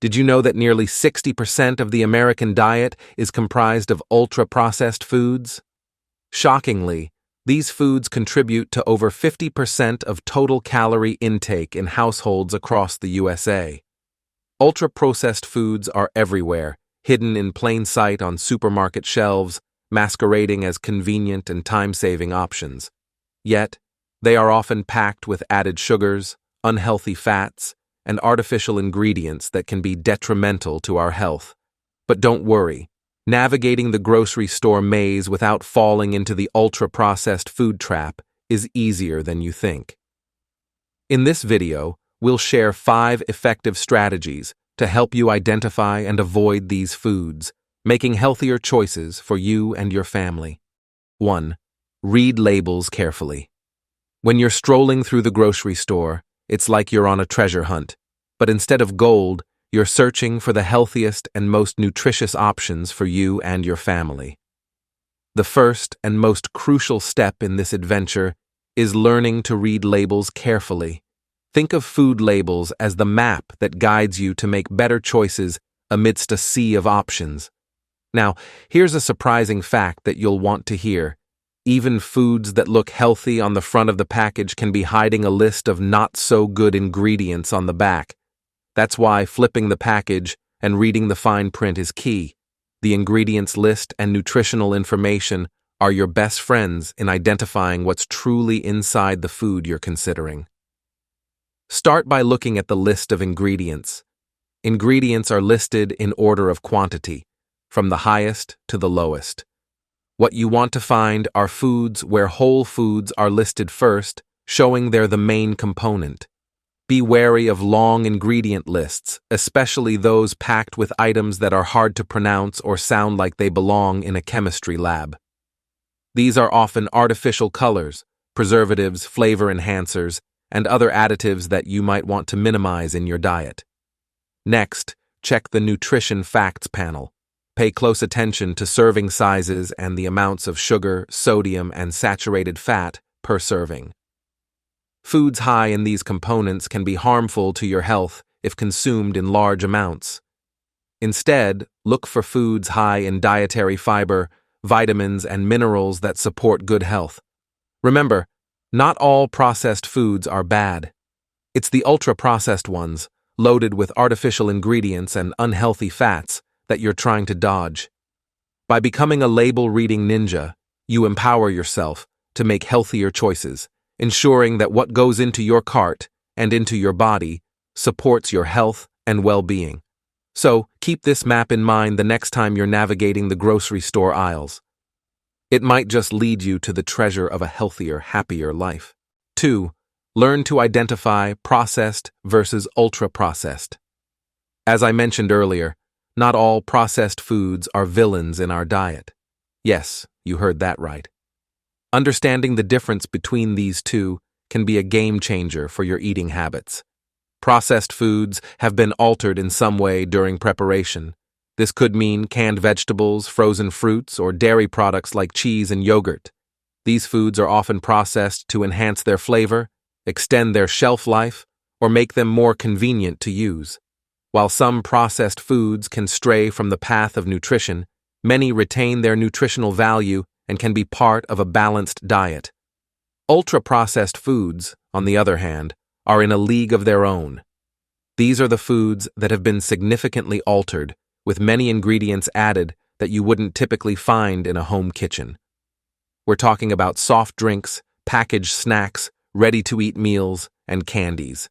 Did you know that nearly 60% of the American diet is comprised of ultra-processed foods? Shockingly, these foods contribute to over 50% of total calorie intake in households across the USA. Ultra-processed foods are everywhere, hidden in plain sight on supermarket shelves, masquerading as convenient and time-saving options. Yet, they are often packed with added sugars, unhealthy fats, and artificial ingredients that can be detrimental to our health. But don't worry, navigating the grocery store maze without falling into the ultra-processed food trap is easier than you think. In this video, we'll share 5 effective strategies to help you identify and avoid these foods, making healthier choices for you and your family. 1. Read labels carefully. When you're strolling through the grocery store, it's like you're on a treasure hunt, but instead of gold, you're searching for the healthiest and most nutritious options for you and your family. The first and most crucial step in this adventure is learning to read labels carefully. Think of food labels as the map that guides you to make better choices amidst a sea of options. Now, here's a surprising fact that you'll want to hear. Even foods that look healthy on the front of the package can be hiding a list of not-so-good ingredients on the back. That's why flipping the package and reading the fine print is key. The ingredients list and nutritional information are your best friends in identifying what's truly inside the food you're considering. Start by looking at the list of ingredients. Ingredients are listed in order of quantity, from the highest to the lowest. What you want to find are foods where whole foods are listed first, showing they're the main component. Be wary of long ingredient lists, especially those packed with items that are hard to pronounce or sound like they belong in a chemistry lab. These are often artificial colors, preservatives, flavor enhancers, and other additives that you might want to minimize in your diet. Next, check the nutrition facts panel. Pay close attention to serving sizes and the amounts of sugar, sodium, and saturated fat per serving. Foods high in these components can be harmful to your health if consumed in large amounts. Instead, look for foods high in dietary fiber, vitamins, and minerals that support good health. Remember, not all processed foods are bad. It's the ultra-processed ones, loaded with artificial ingredients and unhealthy fats, that you're trying to dodge. By becoming a label-reading ninja, you empower yourself to make healthier choices, ensuring that what goes into your cart and into your body supports your health and well-being. So, keep this map in mind the next time you're navigating the grocery store aisles. It might just lead you to the treasure of a healthier, happier life. 2. Learn to identify processed versus ultra-processed. As I mentioned earlier, not all processed foods are villains in our diet. Yes, you heard that right. Understanding the difference between these two can be a game changer for your eating habits. Processed foods have been altered in some way during preparation. This could mean canned vegetables, frozen fruits, or dairy products like cheese and yogurt. These foods are often processed to enhance their flavor, extend their shelf life, or make them more convenient to use. While some processed foods can stray from the path of nutrition, many retain their nutritional value and can be part of a balanced diet. Ultra-processed foods, on the other hand, are in a league of their own. These are the foods that have been significantly altered, with many ingredients added that you wouldn't typically find in a home kitchen. We're talking about soft drinks, packaged snacks, ready-to-eat meals, and candies.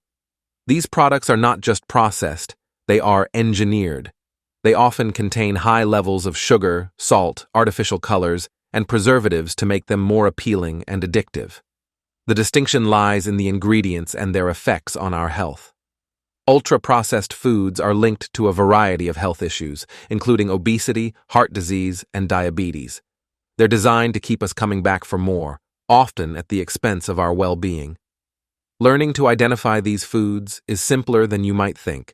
These products are not just processed, they are engineered. They often contain high levels of sugar, salt, artificial colors, and preservatives to make them more appealing and addictive. The distinction lies in the ingredients and their effects on our health. Ultra-processed foods are linked to a variety of health issues, including obesity, heart disease, and diabetes. They're designed to keep us coming back for more, often at the expense of our well-being. Learning to identify these foods is simpler than you might think.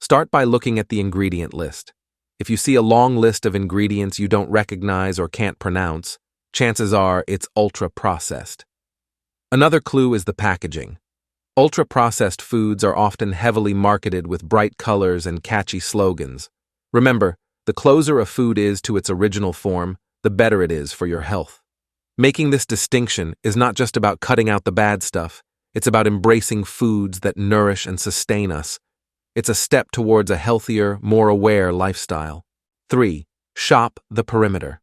Start by looking at the ingredient list. If you see a long list of ingredients you don't recognize or can't pronounce, chances are it's ultra-processed. Another clue is the packaging. Ultra-processed foods are often heavily marketed with bright colors and catchy slogans. Remember, the closer a food is to its original form, the better it is for your health. Making this distinction is not just about cutting out the bad stuff, it's about embracing foods that nourish and sustain us. It's a step towards a healthier, more aware lifestyle. 3. Shop the perimeter.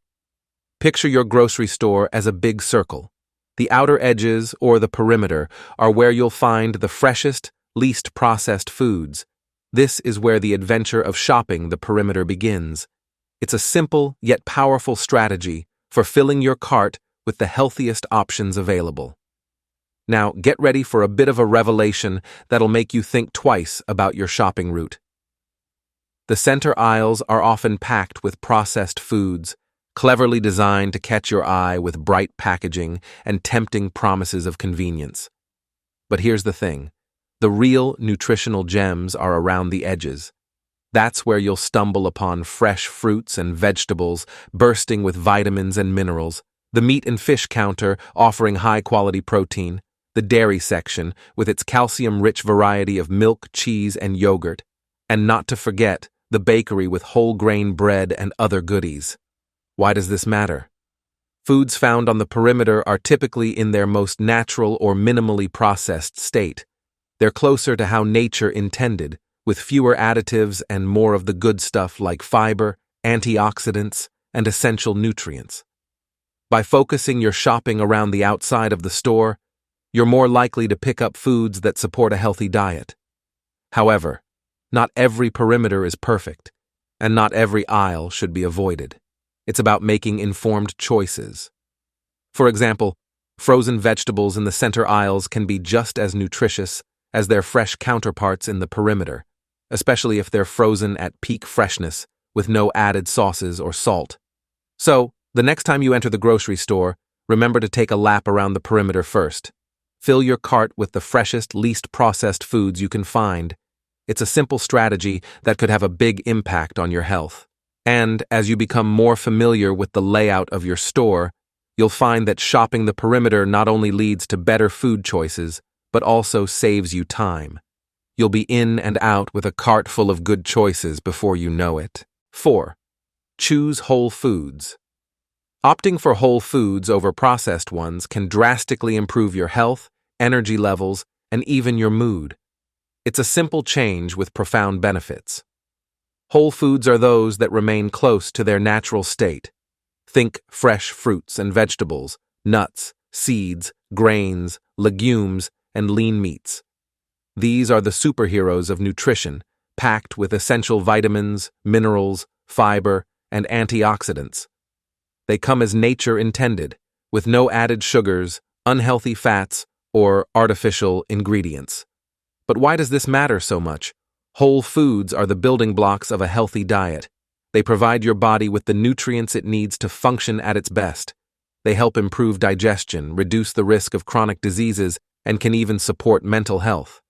Picture your grocery store as a big circle. The outer edges, or the perimeter, are where you'll find the freshest, least processed foods. This is where the adventure of shopping the perimeter begins. It's a simple yet powerful strategy for filling your cart with the healthiest options available. Now, get ready for a bit of a revelation that'll make you think twice about your shopping route. The center aisles are often packed with processed foods, cleverly designed to catch your eye with bright packaging and tempting promises of convenience. But here's the thing. The real nutritional gems are around the edges. That's where you'll stumble upon fresh fruits and vegetables bursting with vitamins and minerals, the meat and fish counter offering high-quality protein, the dairy section with its calcium-rich variety of milk, cheese, and yogurt, and not to forget the bakery with whole-grain bread and other goodies. Why does this matter? Foods found on the perimeter are typically in their most natural or minimally processed state. They're closer to how nature intended, with fewer additives and more of the good stuff like fiber, antioxidants, and essential nutrients. By focusing your shopping around the outside of the store, you're more likely to pick up foods that support a healthy diet. However, not every perimeter is perfect, and not every aisle should be avoided. It's about making informed choices. For example, frozen vegetables in the center aisles can be just as nutritious as their fresh counterparts in the perimeter, especially if they're frozen at peak freshness with no added sauces or salt. So, the next time you enter the grocery store, remember to take a lap around the perimeter first. Fill your cart with the freshest, least processed foods you can find. It's a simple strategy that could have a big impact on your health. And as you become more familiar with the layout of your store, you'll find that shopping the perimeter not only leads to better food choices, but also saves you time. You'll be in and out with a cart full of good choices before you know it. 4. Choose whole foods. Opting for whole foods over processed ones can drastically improve your health, energy levels, and even your mood. It's a simple change with profound benefits. Whole foods are those that remain close to their natural state. Think fresh fruits and vegetables, nuts, seeds, grains, legumes, and lean meats. These are the superheroes of nutrition, packed with essential vitamins, minerals, fiber, and antioxidants. They come as nature intended, with no added sugars, unhealthy fats, or artificial ingredients. But why does this matter so much? Whole foods are the building blocks of a healthy diet. They provide your body with the nutrients it needs to function at its best. They help improve digestion, reduce the risk of chronic diseases, and can even support mental health.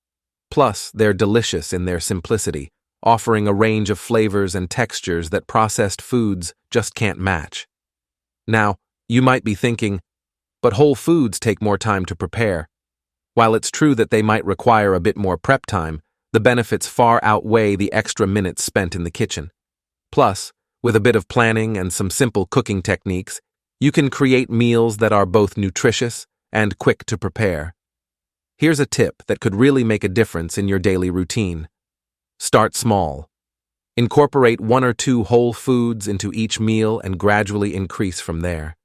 Plus, they're delicious in their simplicity, offering a range of flavors and textures that processed foods just can't match. Now, you might be thinking, but whole foods take more time to prepare. While it's true that they might require a bit more prep time, the benefits far outweigh the extra minutes spent in the kitchen. Plus, with a bit of planning and some simple cooking techniques, you can create meals that are both nutritious and quick to prepare. Here's a tip that could really make a difference in your daily routine. Start small. Incorporate 1 or 2 whole foods into each meal and gradually increase from there.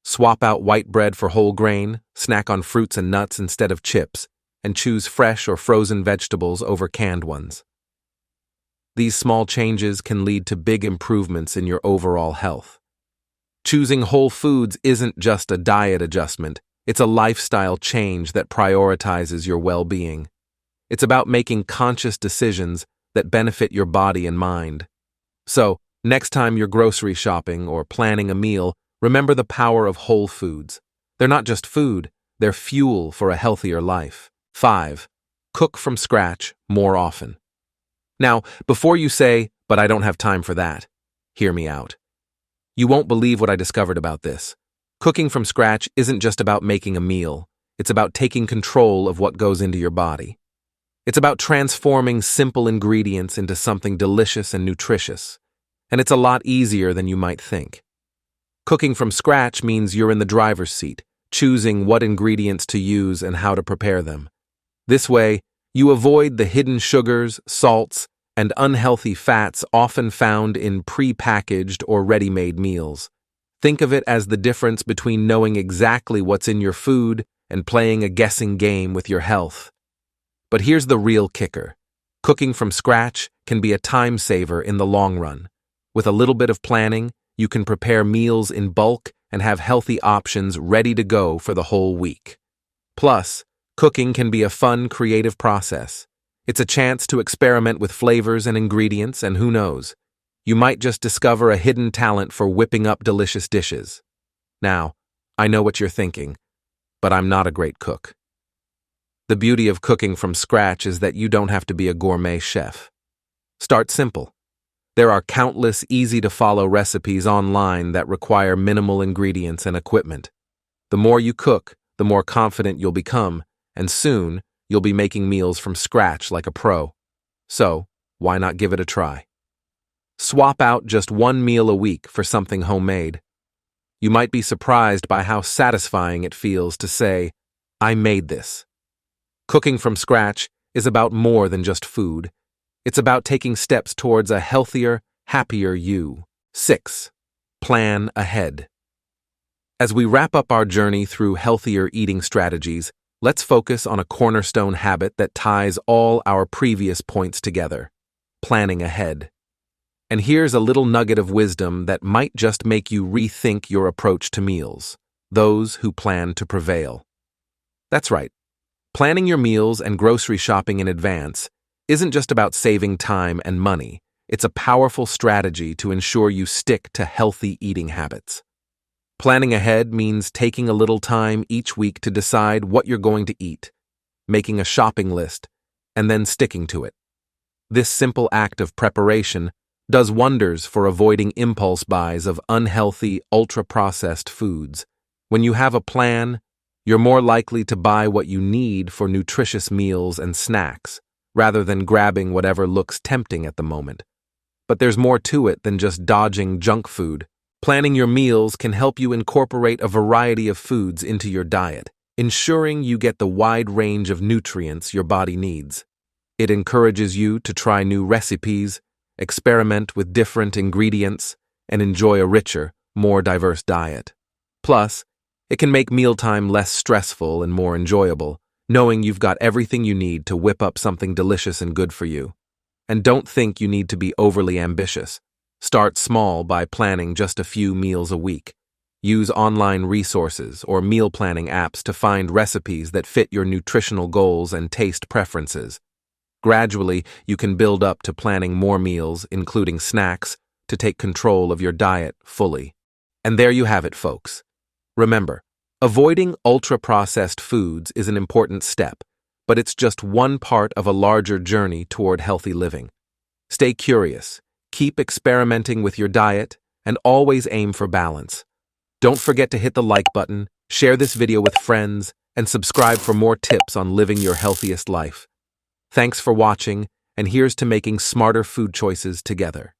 Swap out white bread for whole grain, snack on fruits and nuts instead of chips, and choose fresh or frozen vegetables over canned ones. These small changes can lead to big improvements in your overall health. Choosing whole foods isn't just a diet adjustment, it's a lifestyle change that prioritizes your well-being. It's about making conscious decisions that benefit your body and mind. So, next time you're grocery shopping or planning a meal, remember the power of whole foods. They're not just food, they're fuel for a healthier life. 5. Cook from scratch more often. Now, before you say, but I don't have time for that, hear me out. You won't believe what I discovered about this. Cooking from scratch isn't just about making a meal. It's about taking control of what goes into your body. It's about transforming simple ingredients into something delicious and nutritious. And it's a lot easier than you might think. Cooking from scratch means you're in the driver's seat, choosing what ingredients to use and how to prepare them. This way, you avoid the hidden sugars, salts, and unhealthy fats often found in pre-packaged or ready-made meals. Think of it as the difference between knowing exactly what's in your food and playing a guessing game with your health. But here's the real kicker. Cooking from scratch can be a time saver in the long run. With a little bit of planning, you can prepare meals in bulk and have healthy options ready to go for the whole week. Plus, cooking can be a fun, creative process. It's a chance to experiment with flavors and ingredients, and who knows, you might just discover a hidden talent for whipping up delicious dishes. Now, I know what you're thinking, but I'm not a great cook. The beauty of cooking from scratch is that you don't have to be a gourmet chef. Start simple. There are countless easy-to-follow recipes online that require minimal ingredients and equipment. The more you cook, the more confident you'll become, and soon, you'll be making meals from scratch like a pro. So, why not give it a try? Swap out just one meal a week for something homemade. You might be surprised by how satisfying it feels to say, "I made this." Cooking from scratch is about more than just food. It's about taking steps towards a healthier, happier you. 6. Plan ahead. As we wrap up our journey through healthier eating strategies, let's focus on a cornerstone habit that ties all our previous points together: planning ahead. And here's a little nugget of wisdom that might just make you rethink your approach to meals: those who plan to prevail. That's right. Planning your meals and grocery shopping in advance isn't just about saving time and money. It's a powerful strategy to ensure you stick to healthy eating habits. Planning ahead means taking a little time each week to decide what you're going to eat, making a shopping list, and then sticking to it. This simple act of preparation does wonders for avoiding impulse buys of unhealthy, ultra-processed foods. When you have a plan, you're more likely to buy what you need for nutritious meals and snacks, rather than grabbing whatever looks tempting at the moment. But there's more to it than just dodging junk food. Planning your meals can help you incorporate a variety of foods into your diet, ensuring you get the wide range of nutrients your body needs. It encourages you to try new recipes, experiment with different ingredients, and enjoy a richer, more diverse diet. Plus, it can make mealtime less stressful and more enjoyable, knowing you've got everything you need to whip up something delicious and good for you. And don't think you need to be overly ambitious. Start small by planning just a few meals a week. Use online resources or meal planning apps to find recipes that fit your nutritional goals and taste preferences. Gradually, you can build up to planning more meals, including snacks, to take control of your diet fully. And there you have it, folks. Remember, avoiding ultra-processed foods is an important step, but it's just one part of a larger journey toward healthy living. Stay curious, keep experimenting with your diet, and always aim for balance. Don't forget to hit the like button, share this video with friends, and subscribe for more tips on living your healthiest life. Thanks for watching, and here's to making smarter food choices together.